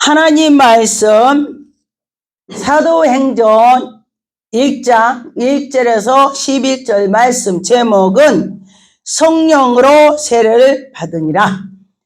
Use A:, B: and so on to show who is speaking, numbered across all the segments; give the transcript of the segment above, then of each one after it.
A: 하나님 말씀 사도행전 1장 1절에서 11절 말씀 제목은 성령으로 세례를 받으니라.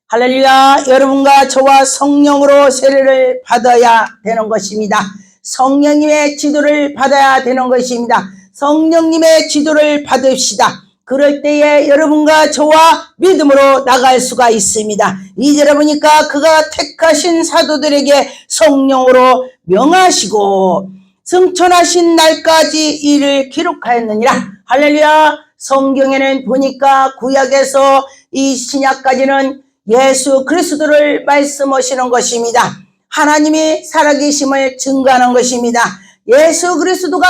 A: 할렐루야. 여러분과 저와 성령으로 세례를 받아야 되는 것입니다. 성령님의 지도를 받아야 되는 것입니다. 성령님의 지도를 받읍시다. 그럴 때에 여러분과 저와 믿음으로 나갈 수가 있습니다. 2절에 보니까 그가 택하신 사도들에게 성령으로 명하시고 승천하신 날까지 이를 기록하였느니라. 할렐루야. 성경에는 보니까 구약에서 이 신약까지는 예수 그리스도를 말씀하시는 것입니다. 하나님이 살아계심을 증거하는 것입니다. 예수 그리스도가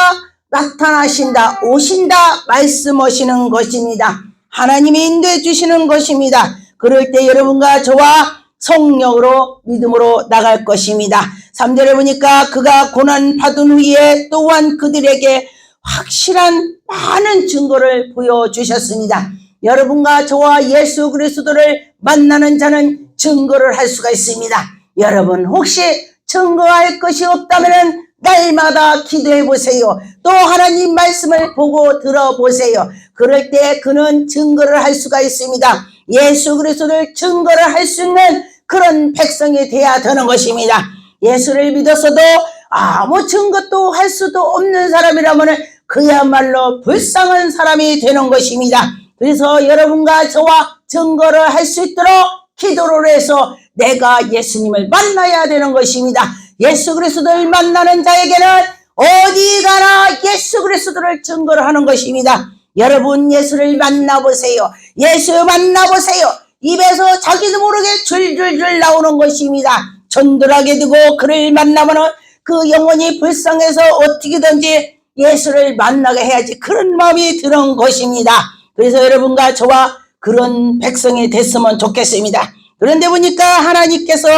A: 나타나신다, 오신다 말씀하시는 것입니다. 하나님이 인도해 주시는 것입니다. 그럴 때 여러분과 저와 성령으로 믿음으로 나갈 것입니다. 3절에 보니까 그가 고난 받은 후에 또한 그들에게 확실한 많은 증거를 보여주셨습니다. 여러분과 저와 예수 그리스도를 만나는 자는 증거를 할 수가 있습니다. 여러분 혹시 증거할 것이 없다면 날마다 기도해 보세요. 또 하나님 말씀을 보고 들어보세요. 그럴 때 그는 증거를 할 수가 있습니다. 예수 그리스도를 증거를 할 수 있는 그런 백성이 되어야 되는 것입니다. 예수를 믿었어도 아무 증거도 할 수도 없는 사람이라면 그야말로 불쌍한 사람이 되는 것입니다. 그래서 여러분과 저와 증거를 할 수 있도록 기도를 해서 내가 예수님을 만나야 되는 것입니다. 예수 그리스도를 만나는 자에게는 어디 가나 예수 그리스도를 증거를 하는 것입니다. 여러분 예수를 만나보세요. 예수 만나보세요. 입에서 자기도 모르게 줄줄줄 나오는 것입니다. 전도하게 되고 그를 만나면 그 영혼이 불쌍해서 어떻게든지 예수를 만나게 해야지 그런 마음이 드는 것입니다. 그래서 여러분과 저와 그런 백성이 됐으면 좋겠습니다. 그런데 보니까 하나님께서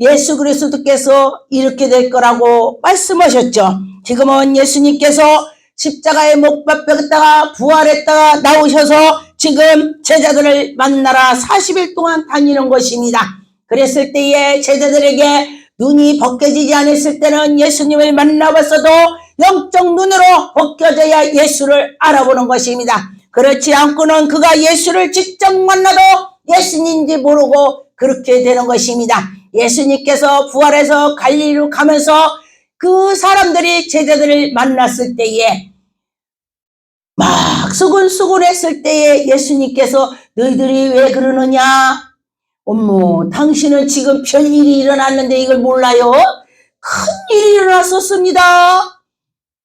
A: 예수 그리스도께서 이렇게 될 거라고 말씀하셨죠. 지금은 예수님께서 십자가에 못 박혔다가 부활했다가 나오셔서 지금 제자들을 만나러 40일 동안 다니는 것입니다. 그랬을 때에 제자들에게 눈이 벗겨지지 않았을 때는 예수님을 만나봤어도 영적 눈으로 벗겨져야 예수를 알아보는 것입니다. 그렇지 않고는 그가 예수를 직접 만나도 예수님인지 모르고 그렇게 되는 것입니다. 예수님께서 부활해서 갈릴리로 가면서 그 사람들이 제자들을 만났을 때에 막 수군수군했을 때에 예수님께서 너희들이 왜 그러느냐? 어머, 당신은 지금 별일이 일어났는데 이걸 몰라요? 큰일이 일어났었습니다.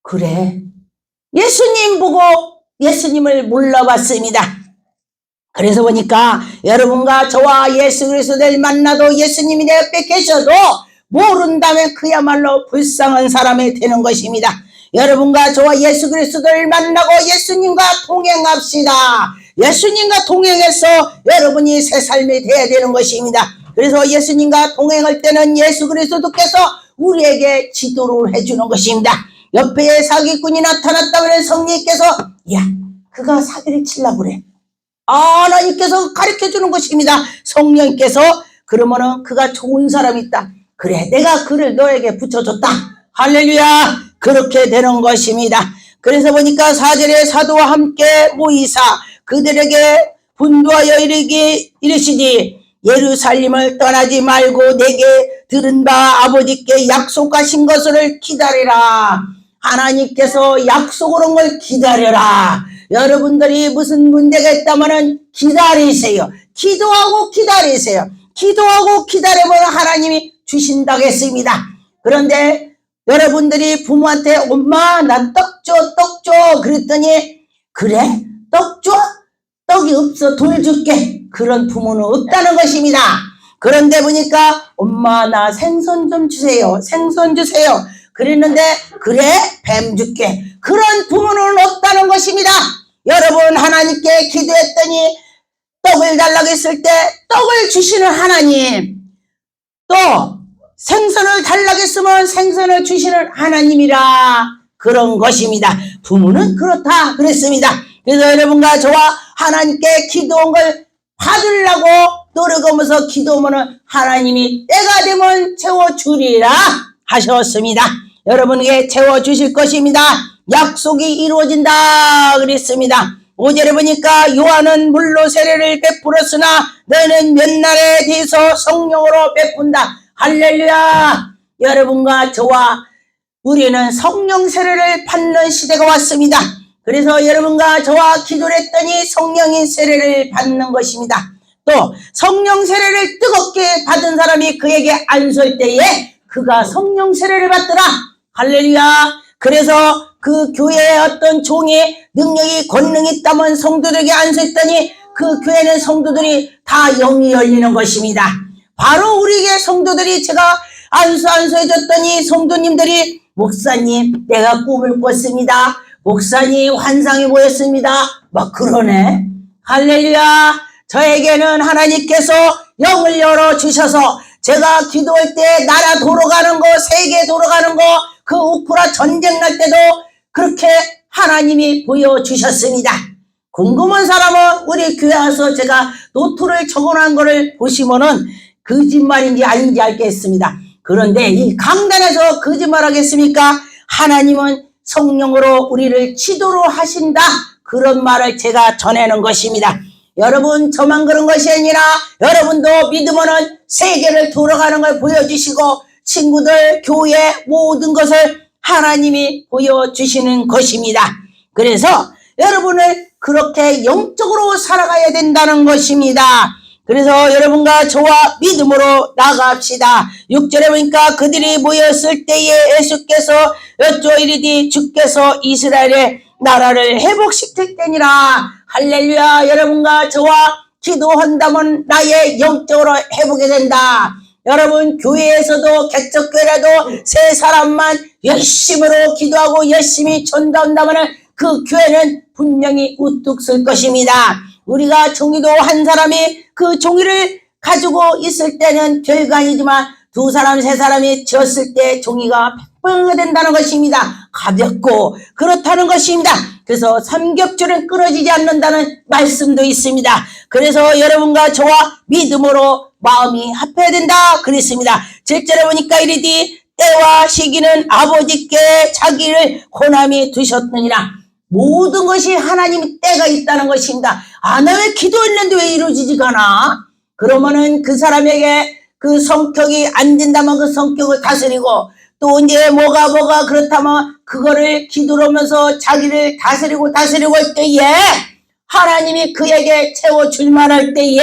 A: 그래, 예수님 보고 예수님을 몰라봤습니다. 그래서 보니까 여러분과 저와 예수 그리스도를 만나도 예수님이 내 옆에 계셔도 모른다면 그야말로 불쌍한 사람이 되는 것입니다. 여러분과 저와 예수 그리스도를 만나고 예수님과 동행합시다. 예수님과 동행해서 여러분이 새 삶이 되어야 되는 것입니다. 그래서 예수님과 동행할 때는 예수 그리스도께서 우리에게 지도를 해주는 것입니다. 옆에 사기꾼이 나타났다면 성령께서 야, 그가 사기를 치려고 그래. 하나님께서 가르쳐주는 것입니다. 성령께서 그러면은 그가 좋은 사람이 있다. 그래, 내가 그를 너에게 붙여줬다. 할렐루야. 그렇게 되는 것입니다. 그래서 보니까 4절에 사도와 함께 모이사 그들에게 분부하여 이르시니 예루살렘을 떠나지 말고 내게 들은 바 아버지께 약속하신 것을 기다리라. 하나님께서 약속을 한 걸 기다려라. 여러분들이 무슨 문제가 있다면 기다리세요. 기도하고 기다리세요. 기도하고 기다리면 하나님이 주신다고 했습니다. 그런데 여러분들이 부모한테 엄마 나 떡 줘, 떡 줘 그랬더니 그래? 떡 줘? 떡이 없어 돌 줄게. 그런 부모는 없다는 것입니다. 그런데 보니까 엄마 나 생선 좀 주세요. 생선 주세요. 그랬는데 그래? 뱀 줄게. 그런 부모는 없다는 것입니다. 여러분 하나님께 기도했더니 떡을 달라고 했을 때 떡을 주시는 하나님, 또 생선을 달라고 했으면 생선을 주시는 하나님이라 그런 것입니다. 부모는 그렇다 그랬습니다. 그래서 여러분과 저와 하나님께 기도한 걸 받으려고 노력하면서 기도하면 하나님이 때가 되면 채워주리라 하셨습니다. 여러분에게 채워주실 것입니다. 약속이 이루어진다 그랬습니다. 5절에 보니까 요한은 물로 세례를 베풀었으나 너는 몇 날에 대해서 성령으로 베푼다. 할렐루야. 여러분과 저와 우리는 성령 세례를 받는 시대가 왔습니다. 그래서 여러분과 저와 기도를 했더니 성령인 세례를 받는 것입니다. 또 성령 세례를 뜨겁게 받은 사람이 그에게 안설 때에 그가 성령 세례를 받더라. 할렐루야. 그래서 그 교회에 어떤 종의 능력이 권능이 있다면 성도들에게 안수했더니 그 교회는 성도들이 다 영이 열리는 것입니다. 바로 우리에게 성도들이 제가 안수해줬더니 성도님들이 목사님 내가 꿈을 꿨습니다. 목사님 환상이 보였습니다. 막 그러네. 할렐루야. 저에게는 하나님께서 영을 열어주셔서 제가 기도할 때 나라 돌아가는 거 세계 돌아가는 거 그 우크라 전쟁 날 때도 그렇게 하나님이 보여주셨습니다. 궁금한 사람은 우리 교회 와서 제가 노트를 적어놓은 거를 보시면은 거짓말인지 아닌지 알겠습니다. 그런데 이 강단에서 거짓말 하겠습니까? 하나님은 성령으로 우리를 지도로 하신다. 그런 말을 제가 전하는 것입니다. 여러분 저만 그런 것이 아니라 여러분도 믿으면은 세계를 돌아가는 걸 보여주시고 친구들 교회 모든 것을 하나님이 보여주시는 것입니다. 그래서 여러분을 그렇게 영적으로 살아가야 된다는 것입니다. 그래서 여러분과 저와 믿음으로 나갑시다. 6절에 보니까 그들이 모였을 때에 예수께서 여쭈이르되 주께서 이스라엘의 나라를 회복시킬 때니라. 할렐루야. 여러분과 저와 기도한다면 나의 영적으로 회복이 된다. 여러분 교회에서도 개척교회라도 세 사람만 열심으로 기도하고 열심히 전도한다면 그 교회는 분명히 우뚝 설 것입니다. 우리가 종이도 한 사람이 그 종이를 가지고 있을 때는 별거 아니지만 두 사람 세 사람이 지었을 때 종이가 팽팽하게 된다는 것입니다. 가볍고 그렇다는 것입니다. 그래서 삼겹줄은 끊어지지 않는다는 말씀도 있습니다. 그래서 여러분과 저와 믿음으로 마음이 합해야 된다 그랬습니다. 7절에 보니까 이르되 때와 시기는 아버지께 자기를 호남이 두셨느니라. 모든 것이 하나님 때가 있다는 것입니다. 아, 나 왜 기도했는데 왜 이루어지지가 않아? 그러면은 그 사람에게 그 성격이 안 된다면 그 성격을 다스리고 또 이제 뭐가 그렇다면 그거를 기도를 하면서 자기를 다스리고 할 때에 하나님이 그에게 채워줄 만할 때에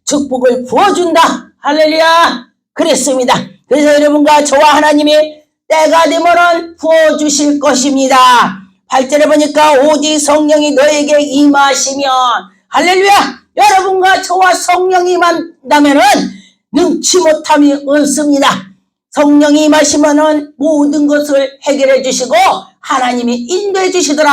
A: 축복을 부어준다. 할렐루야. 그랬습니다. 그래서 여러분과 저와 하나님이 때가 되면은 부어주실 것입니다. 8절에 보니까 오직 성령이 너에게 임하시면 할렐루야. 여러분과 저와 성령이 임한다면은 능치 못함이 없습니다. 성령이 임하시면은 모든 것을 해결해 주시고 하나님이 인도해 주시더라.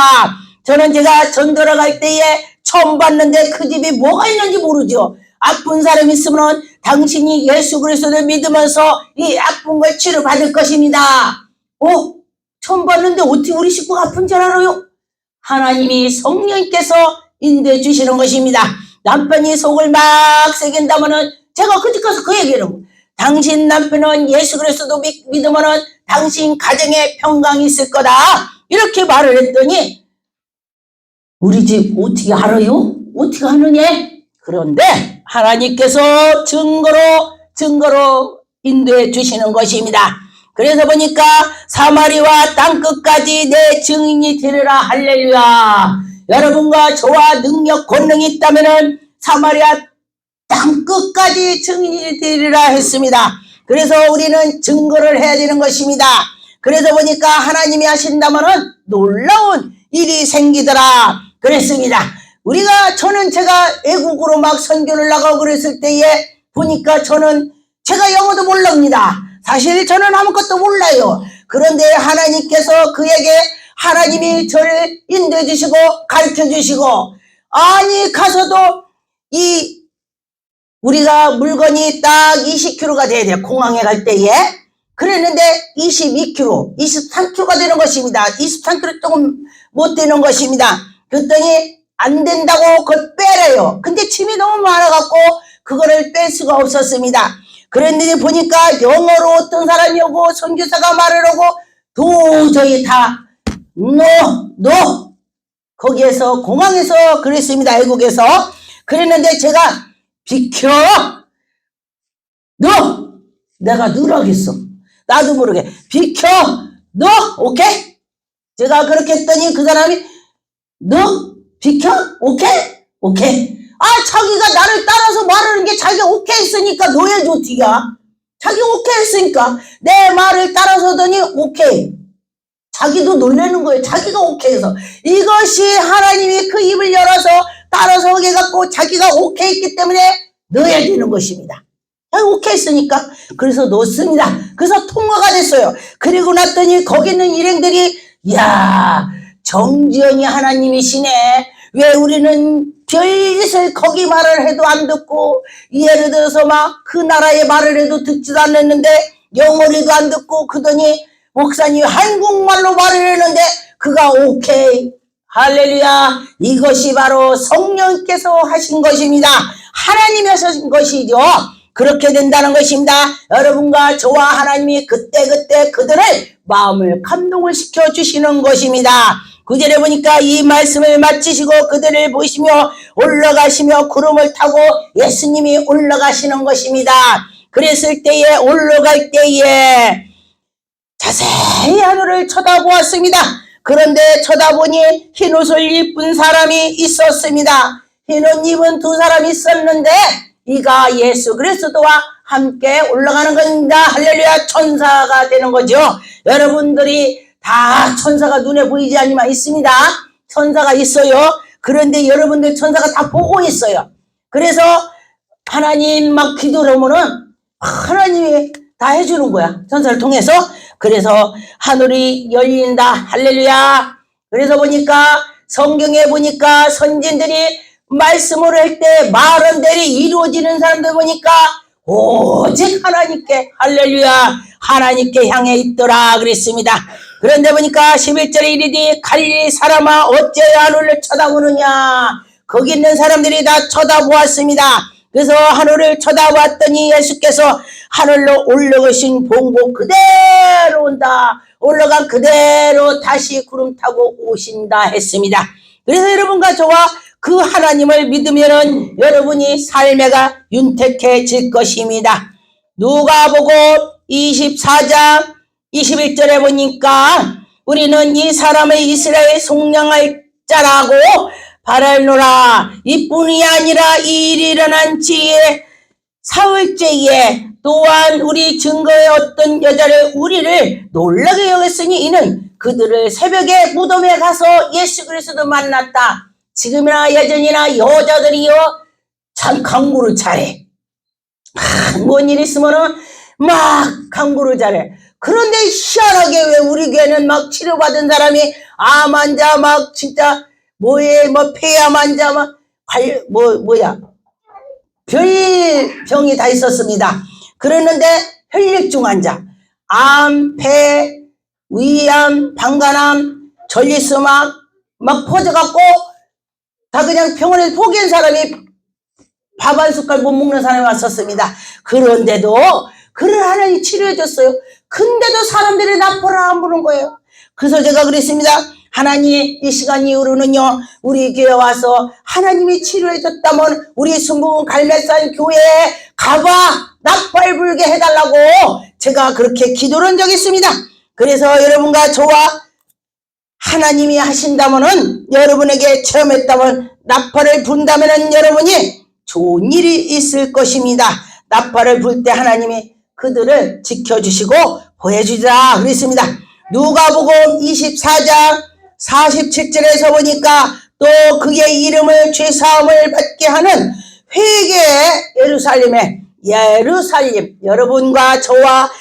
A: 저는 제가 전도를 갈 때에 처음 봤는데 그 집이 뭐가 있는지 모르죠. 아픈 사람이 있으면 당신이 예수 그리스도를 믿으면서 이 아픈 걸 치료받을 것입니다. 처음 봤는데 어떻게 우리 식구가 아픈 줄 알아요? 하나님이 성령께서 인도해 주시는 것입니다. 남편이 속을 막 새긴다면은 제가 그 집 가서 그 얘기를 해요. 당신 남편은 예수 그리스도 믿으면은 당신 가정에 평강이 있을 거다. 이렇게 말을 했더니 우리 집 어떻게 알아요? 어떻게 하느냐? 그런데 하나님께서 증거로 인도해 주시는 것입니다. 그래서 보니까 사마리와 땅끝까지 내 증인이 되리라. 할렐루야. 여러분과 저와 능력 권능이 있다면은 사마리아 땅끝까지 증인이 되리라 했습니다. 그래서 우리는 증거를 해야 되는 것입니다. 그래서 보니까 하나님이 하신다면은 놀라운 일이 생기더라 그랬습니다. 제가 외국으로 막 선교를 나가고 그랬을 때에 보니까 제가 영어도 모릅니다. 사실 저는 아무것도 몰라요. 그런데 하나님께서 그에게 하나님이 저를 인도해 주시고 가르쳐 주시고 아니 가서도 우리가 물건이 딱 20kg가 돼야 돼요. 공항에 갈 때에. 그랬는데 22kg, 23kg가 되는 것입니다. 23kg 조금 못 되는 것입니다. 그랬더니 안 된다고 그걸 빼래요. 근데 짐이 너무 많아갖고 그거를 뺄 수가 없었습니다. 그런데 보니까 영어로 어떤 사람이 오고 선교사가 말을 하고 도저히 다 거기에서 공항에서 그랬습니다. 외국에서. 그랬는데 제가 비켜! 내가 너라겠어. 나도 모르게 비켜! 오케이? 제가 그렇게 했더니 그 사람이 비켜? 오케이? 자기가 나를 따라서 말하는 게 자기가 오케이 했으니까 노예지 어떻게야? 자기 오케이 했으니까 내 말을 따라서더니 오케이. 자기도 놀라는 거예요. 자기가 오케이 해서. 이것이 하나님이 그 입을 열어서 따라서 오게 해갖고 자기가 오케이 했기 때문에 넣어야 되는 것입니다. 오케이 했으니까. 그래서 넣습니다. 그래서 통과가 됐어요. 그리고 났더니 거기 있는 일행들이 정지연이 하나님이시네. 왜 우리는 별짓을 거기 말을 해도 안 듣고, 예를 들어서 막 그 나라의 말을 해도 듣지도 않았는데 영어로도 안 듣고, 그러더니 목사님 한국말로 말을 했는데 그가 오케이. 할렐루야. 이것이 바로 성령께서 하신 것입니다. 하나님이 하신 것이죠. 그렇게 된다는 것입니다. 여러분과 저와 하나님이 그때그때 그들의 마음을 감동을 시켜주시는 것입니다. 9절에 보니까 이 말씀을 마치시고 그들을 보시며 올라가시며 구름을 타고 예수님이 올라가시는 것입니다. 그랬을 때에 올라갈 때에 자세히 하늘을 쳐다보았습니다. 그런데 쳐다보니 흰 옷을 입은 사람이 있었습니다. 흰 옷 입은 두 사람이 있었는데 이가 예수 그리스도와 함께 올라가는 겁니다. 할렐루야. 천사가 되는 거죠. 여러분들이 다 천사가 눈에 보이지 않지만 있습니다. 천사가 있어요. 그런데 여러분들 천사가 다 보고 있어요. 그래서 하나님 막 기도를 하면은 하나님이 다 해주는 거야. 천사를 통해서. 그래서 하늘이 열린다. 할렐루야. 그래서 보니까 성경에 보니까 선진들이 말씀을 할 때 말한 대로 이루어지는 사람들 보니까 오직 하나님께 할렐루야 하나님께 향해 있더라 그랬습니다. 그런데 보니까 11절에 이르되 갈릴리 사람아 어찌하여 하늘을 쳐다보느냐. 거기 있는 사람들이 다 쳐다보았습니다. 그래서 하늘을 쳐다봤더니 예수께서 하늘로 올라가신 본고 그대로 온다. 올라간 그대로 다시 구름 타고 오신다 했습니다. 그래서 여러분과 저와 그 하나님을 믿으면은 여러분이 삶에가 윤택해질 것입니다. 누가복음 24장 21절에 보니까 우리는 이 사람을 이스라엘 속량할 자라고 바랄노라. 이뿐이 아니라 이 일이 일어난 지에 사흘째에 또한 우리 증거의 어떤 여자를 우리를 놀라게 여겼으니 이는 그들을 새벽에 무덤에 가서 예수 그리스도 만났다. 지금이나 예전이나 여자들이요 참 강구를 잘해. 뭔 일 있으면은 막 강구를 잘해. 그런데 희한하게 왜 우리 교회는 막 치료받은 사람이 암 환자 막 진짜 폐암 환자 막 별 병이 다 있었습니다. 그랬는데 혈액중 환자, 암, 폐, 위암, 방광암, 전리수 막 퍼져갖고 다 그냥 병원에서 포기한 사람이 밥 한 숟갈 못 먹는 사람이 왔었습니다. 그런데도 그를 하나님이 치료해줬어요. 근데도 사람들이 나쁘라 안 부른 거예요. 그래서 제가 그랬습니다. 하나님 이 시간 이후로는요 우리 교회 와서 하나님이 치료해줬다면 우리 순복음 갈매산 교회에 가봐 낙발 불게 해달라고 제가 그렇게 기도를 한 적이 있습니다. 그래서 여러분과 저와 하나님이 하신다면은 여러분에게 체험했다면 나팔을 분다면은 여러분이 좋은 일이 있을 것입니다. 나팔을 불 때 하나님이 그들을 지켜주시고 보여주리라 그랬습니다. 누가복음 24장 47절에서 보니까 또 그의 이름을 죄사함을 받게 하는 회개의 예루살렘 여러분과 저와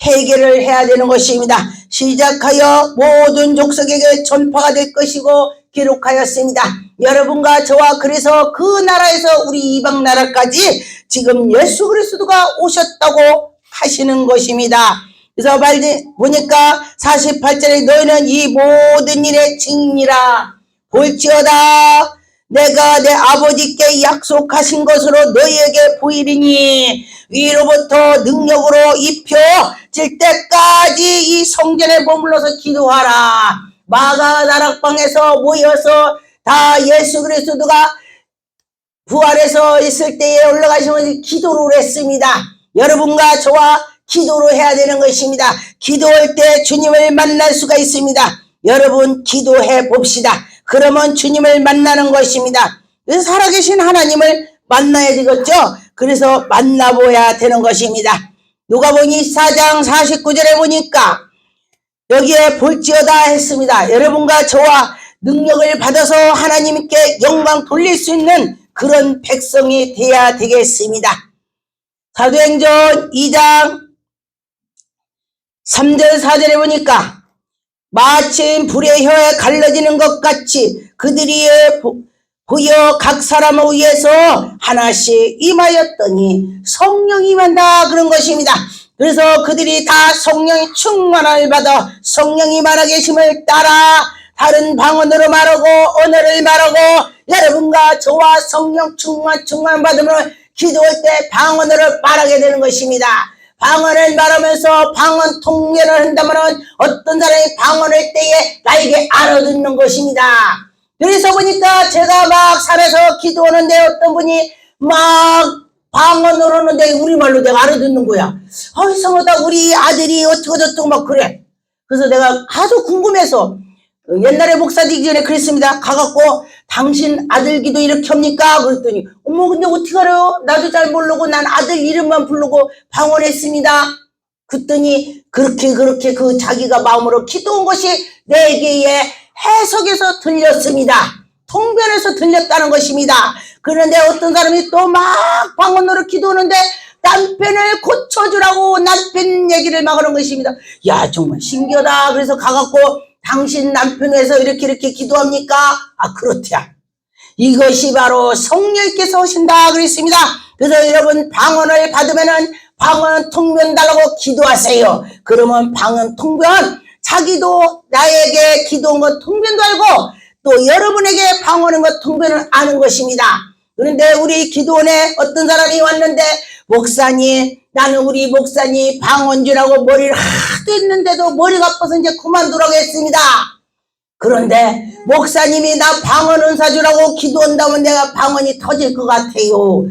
A: 회개를 해야 되는 것입니다. 시작하여 모든 족속에게 전파가 될 것이고 기록하였습니다. 여러분과 저와 그래서 그 나라에서 우리 이방 나라까지 지금 예수 그리스도가 오셨다고 하시는 것입니다. 그래서 보니까 48절에 너희는 이 모든 일의 증인이라 볼지어다 내가 내 아버지께 약속하신 것으로 너희에게 보이리니 위로부터 능력으로 입혀질 때까지 이 성전에 머물러서 기도하라. 마가 다락방에서 모여서 다 예수 그리스도가 부활해서 있을 때에 올라가시면 기도를 했습니다. 여러분과 저와 기도를 해야 되는 것입니다. 기도할 때 주님을 만날 수가 있습니다. 여러분 기도해 봅시다. 그러면 주님을 만나는 것입니다. 그래서 살아계신 하나님을 만나야 되겠죠. 그래서 만나봐야 되는 것입니다. 누가복음 24장 49절에 보니까 여기에 볼지어다 했습니다. 여러분과 저와 능력을 받아서 하나님께 영광 돌릴 수 있는 그런 백성이 되어야 되겠습니다. 사도행전 2장 3절 4절에 보니까 마침 불의 혀에 갈라지는 것 같이 그들이 보여 각 사람을 위해서 하나씩 임하였더니 성령이 임한다 그런 것입니다. 그래서 그들이 다 성령의 충만함을 받아 성령이 임하 계심을 따라 다른 방언으로 말하고 언어를 말하고 여러분과 저와 성령 충만 받으면 기도할 때 방언으로 말하게 되는 것입니다. 방언을 말하면서 방언 통변을 한다면 어떤 사람이 방언할 때에 나에게 알아듣는 것입니다. 그래서 보니까 제가 막 산에서 기도하는데 어떤 분이 막 방언으로 하는데 우리말로 내가 알아듣는 거야. 이상하다. 우리 아들이 어쩌고저쩌고 막 그래. 그래서 내가 하도 궁금해서 옛날에 목사 되기 전에 그랬습니다. 가갖고 당신 아들 기도 이렇게 합니까? 그랬더니 어머 근데 어떻게 알아요? 나도 잘 모르고 난 아들 이름만 부르고 방언했습니다. 그랬더니 그렇게 그 자기가 마음으로 기도한 것이 내게의 해석에서 들렸습니다. 통변에서 들렸다는 것입니다. 그런데 어떤 사람이 또 막 방언으로 기도하는데 남편을 고쳐주라고 남편 얘기를 막 하는 것입니다. 야 정말 신기하다. 그래서 가갖고 당신 남편 위해서 이렇게 기도합니까? 그렇대요. 이것이 바로 성령께서 오신다 그랬습니다. 그래서 여러분 방언을 받으면은 방언 통변 달라고 기도하세요. 그러면 방언 통변 자기도 나에게 기도한 것 통변도 알고 또 여러분에게 방언한 것 통변을 아는 것입니다. 그런데 우리 기도원에 어떤 사람이 왔는데 목사님 나는 우리 목사님 방언주라고 머리를 하도 했는데도 머리가 아파서 이제 그만두라고 했습니다. 그런데 목사님이 나 방언 은사주라고 기도한다면 내가 방언이 터질 것 같아요.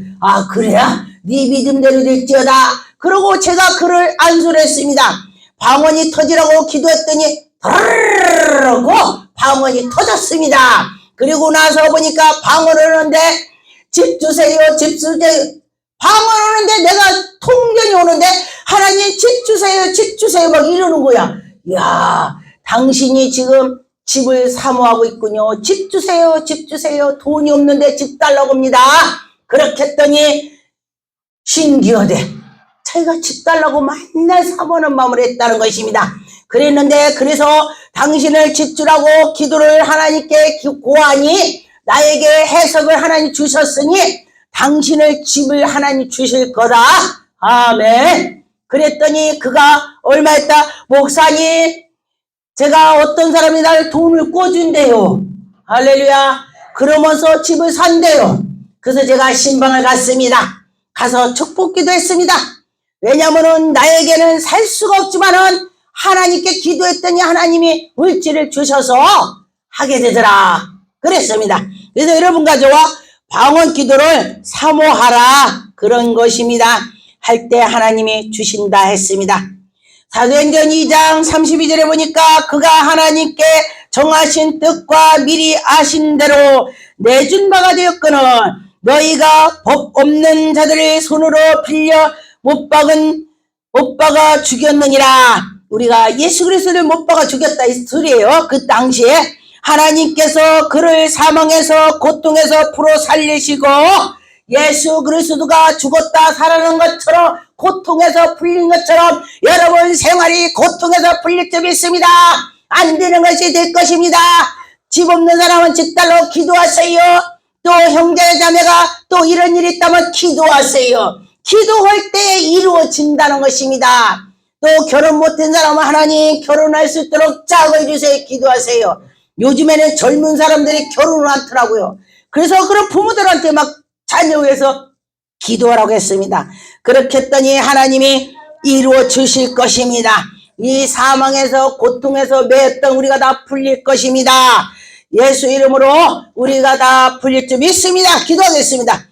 A: 그래야? 네 믿음대로 될지어다. 그러고 제가 그를 안수를 했습니다. 방언이 터지라고 기도했더니 드르르르고 방언이 터졌습니다. 그리고 나서 보니까 방언을 하는데 집 주세요 집 주세요 방언하는데 내가 통변이 오는데 하나님 집 주세요 막 이러는 거야. 이야 당신이 지금 집을 사모하고 있군요. 집 주세요 돈이 없는데 집 달라고 합니다. 그렇게 했더니 신기하대. 자기가 집 달라고 맨날 사모하는 마음을 했다는 것입니다. 그랬는데 그래서 당신을 집 주라고 기도를 하나님께 고하니 나에게 해석을 하나님 주셨으니 당신을 집을 하나님 주실 거다. 아멘. 그랬더니 그가 얼마 있다 목사님 제가 어떤 사람이 날 돈을 꿔준대요. 할렐루야. 그러면서 집을 산대요. 그래서 제가 신방을 갔습니다. 가서 축복기도 했습니다. 왜냐면은 나에게는 살 수가 없지만은 하나님께 기도했더니 하나님이 물질을 주셔서 하게 되더라. 그랬습니다. 그래서 여러분과 저와 방언 기도를 사모하라 그런 것입니다. 할 때 하나님이 주신다 했습니다. 사도행전 2장 32절에 보니까 그가 하나님께 정하신 뜻과 미리 아신 대로 내준 바가 되었거늘 너희가 법 없는 자들의 손으로 빌려 못 박아 죽였느니라. 우리가 예수 그리스도를 못 박아 죽였다 이 소리예요. 그 당시에 하나님께서 그를 사망에서 고통에서 풀어 살리시고 예수 그리스도가 죽었다 살아난 것처럼 고통에서 풀린 것처럼 여러분 생활이 고통에서 풀릴 점이 있습니다. 안 되는 것이 될 것입니다. 집 없는 사람은 집 달라고 기도하세요. 또 형제 자매가 또 이런 일이 있다면 기도하세요. 기도할 때 이루어진다는 것입니다. 또 결혼 못한 사람은 하나님 결혼할 수 있도록 짝을 주세요. 기도하세요. 요즘에는 젊은 사람들이 결혼을 않더라고요. 그래서 그런 부모들한테 막 자녀 위해서 기도하라고 했습니다. 그렇게 했더니 하나님이 이루어 주실 것입니다. 이 사망에서 고통에서 매였던 우리가 다 풀릴 것입니다. 예수 이름으로 우리가 다 풀릴 줄 믿습니다. 기도하겠습니다.